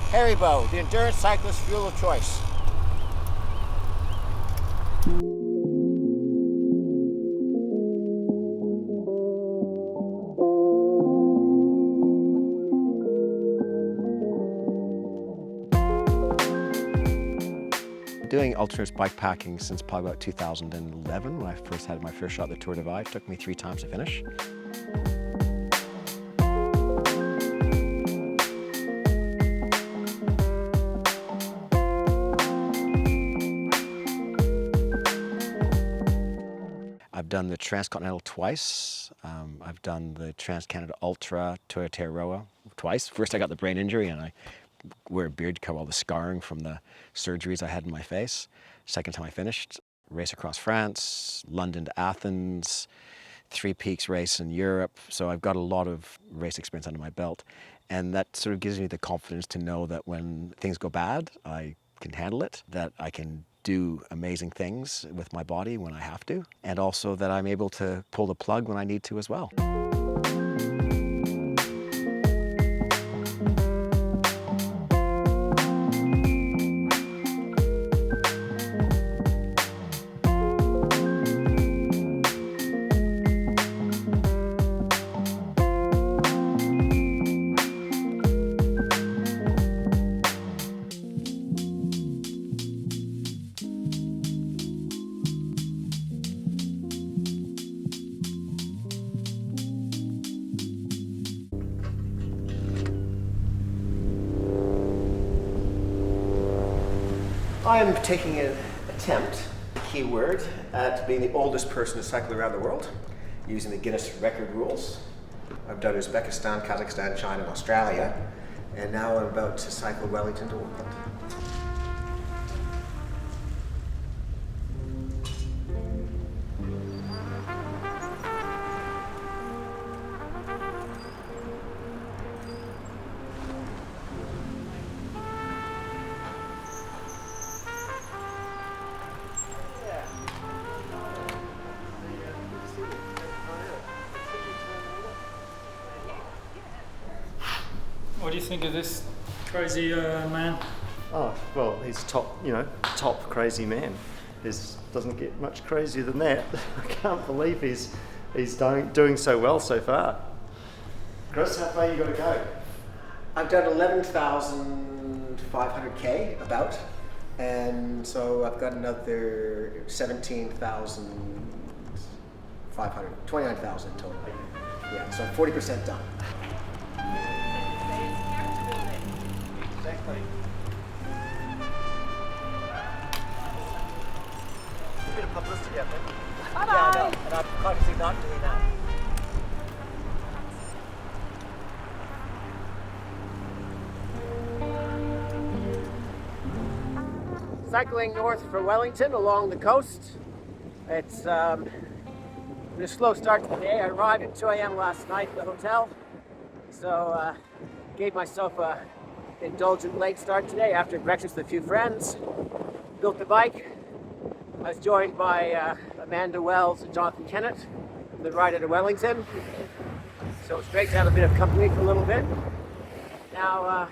Haribo, the endurance cyclist fuel of choice. Doing ultra bikepacking since probably about 2011 when I first had my first shot at the Tour Divide. It took me 3 times to finish. I've done the Transcontinental twice. I've done the Trans-Canada Ultra to Aotearoa twice. First I got the brain injury and I wear a beard to cover all the scarring from the surgeries I had in my face. Second time I finished, race across France, London to Athens, 3 Peaks race in Europe. So I've got a lot of race experience under my belt. And that sort of gives me the confidence to know that when things go bad, I can handle it, that I can do amazing things with my body when I have to, and also that I'm able to pull the plug when I need to as well. I am taking an attempt, keyword, at being the oldest person to cycle around the world using the Guinness record rules. I've done Uzbekistan, Kazakhstan, China, and Australia, and now I'm about to cycle Wellington to Auckland. What do you think of this crazy man? Oh, well, he's top crazy man. Doesn't get much crazier than that. I can't believe he's doing so well so far. Chris, how far you got to go? I've done 11,500K about, and so I've got another 17,500, 29,000 total. Yeah, so I'm 40% done. Exactly. A bit of publicity out there. Bye-bye. Yeah, I know, and I'm consciously not doing that. Cycling north for Wellington along the coast. It's been a slow start to the day. I arrived at 2 a.m. last night at the hotel, so gave myself a indulgent late start today after breakfast with a few friends. Built the bike. I was joined by Amanda Wells and Jonathan Kennett for the ride out of Wellington. So it's great to have a bit of company for a little bit. Now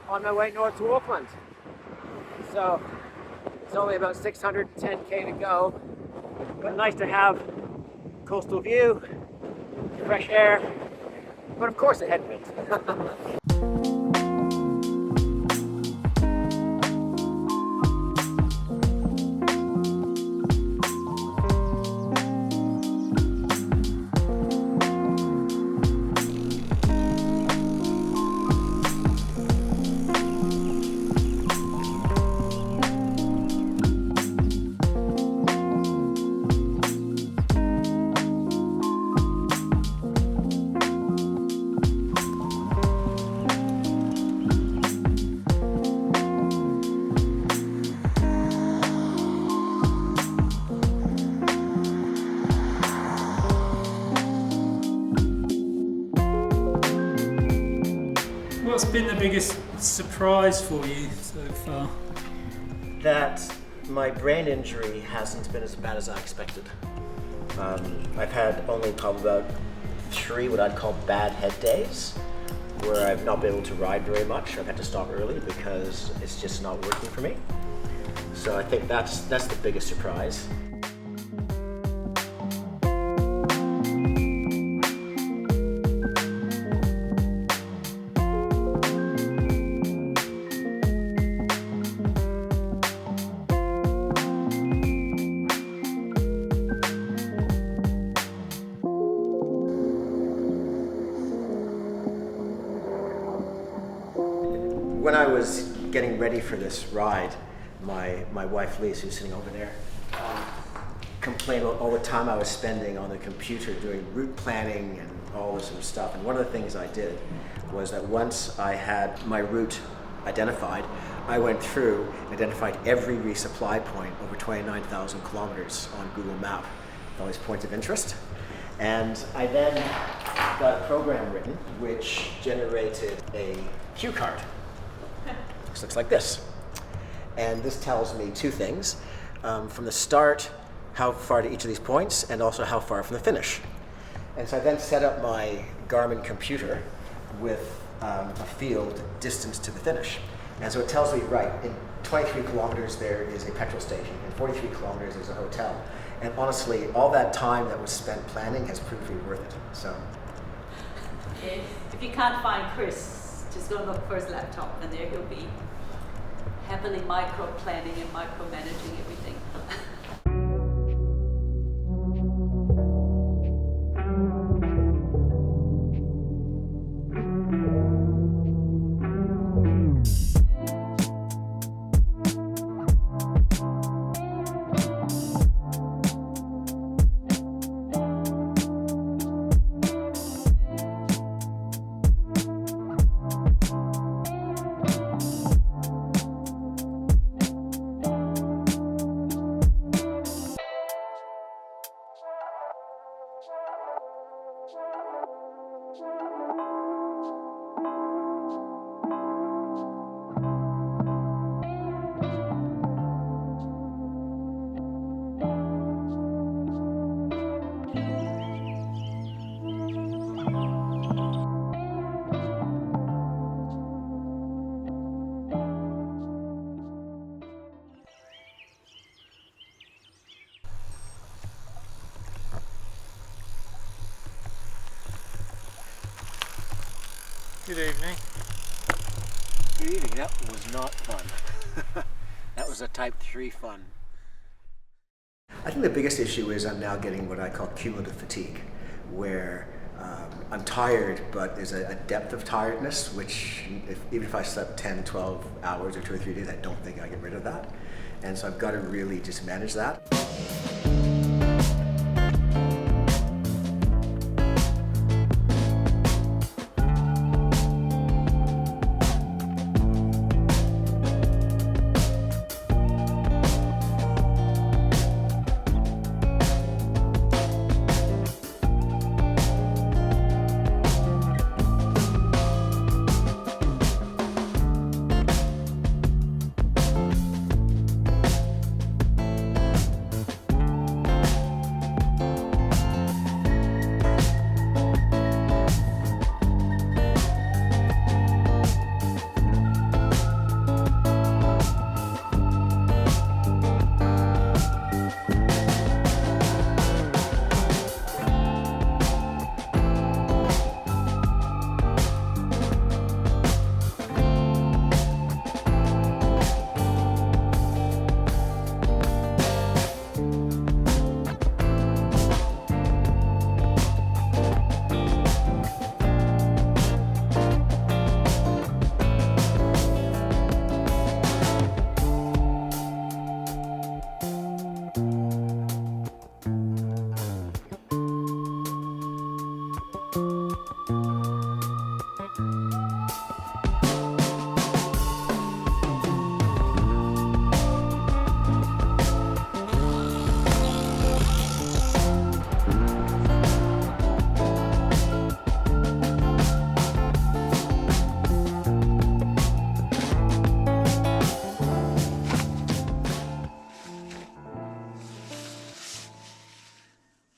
on my way north to Auckland. So it's only about 610K to go, but nice to have coastal view, fresh air, but of course a headwind. What's been the biggest surprise for you so far? That my brain injury hasn't been as bad as I expected. I've had only probably about 3 what I'd call bad head days, where I've not been able to ride very much. I've had to stop early because it's just not working for me. So I think that's the biggest surprise. When I was getting ready for this ride, my wife Lisa, who's sitting over there, complained about all the time I was spending on the computer doing route planning and all this sort of stuff. And one of the things I did was that once I had my route identified, I went through and identified every resupply point over 29,000 kilometers on Google Map, with all these points of interest. And I then got a program written which generated a cue card. This looks like this. And this tells me two things. From the start, how far to each of these points, and also how far from the finish. And so I then set up my Garmin computer with a field distance to the finish. And so it tells me, right, in 23 kilometers there is a petrol station, in 43 kilometers there's a hotel. And honestly, all that time that was spent planning has proved to be worth it. So. If you can't find Chris, just go and look for his laptop, and there he'll be, happily micro-planning and micro-managing everything. Good evening. Good evening. That was not fun. That was a type 3 fun. I think the biggest issue is I'm now getting what I call cumulative fatigue, where I'm tired, but there's a depth of tiredness, which even if I slept 10, 12 hours or 2 or 3 days, I don't think I get rid of that. And so I've got to really just manage that.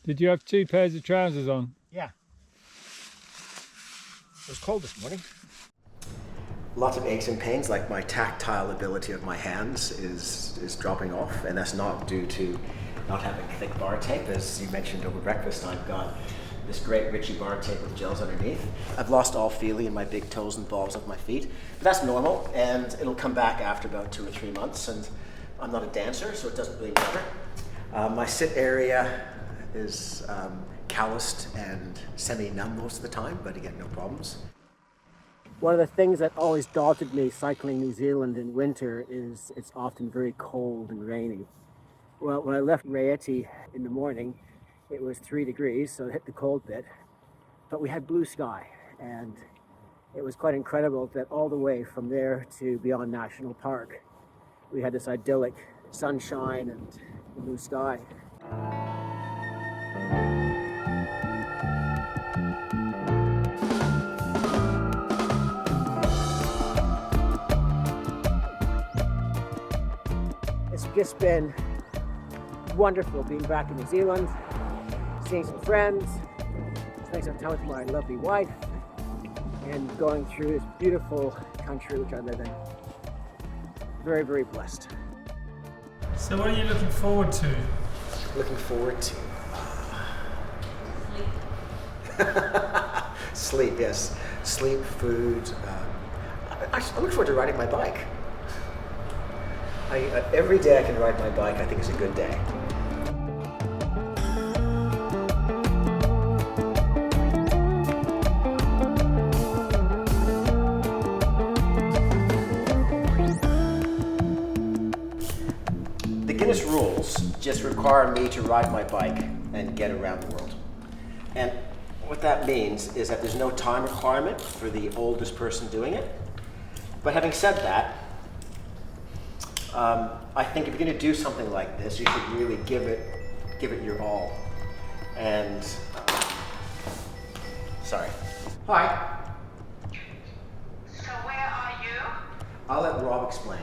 Did you have 2 pairs of trousers on? Yeah. It was cold this morning. Lots of aches and pains, like my tactile ability of my hands is dropping off, and that's not due to not having thick bar tape. As you mentioned over breakfast, I've got this great Ritchie bar tape with gels underneath. I've lost all feeling in my big toes and balls of my feet, but that's normal, and it'll come back after about 2 or 3 months, and I'm not a dancer, so it doesn't really matter. My sit area is calloused and semi-numb most of the time, but again, no problems. One of the things that always daunted me cycling New Zealand in winter is it's often very cold and rainy. Well, when I left Aotearoa in the morning, it was 3 degrees, so it hit the cold bit, but we had blue sky, and it was quite incredible that all the way from there to beyond National Park, we had this idyllic sunshine and blue sky. It's just been wonderful being back in New Zealand, seeing some friends, spending some time with my lovely wife, and going through this beautiful country which I live in. Very, very blessed. So what are you looking forward to? Looking forward to sleep, yes. Sleep, food. I look forward to riding my bike. Every day I can ride my bike, I think is a good day. The Guinness rules just require me to ride my bike and get around the world. And what that means is that there's no time requirement for the oldest person doing it. But having said that, I think if you're going to do something like this, you should really give it your all. And sorry. Hi. So where are you? I'll let Rob explain.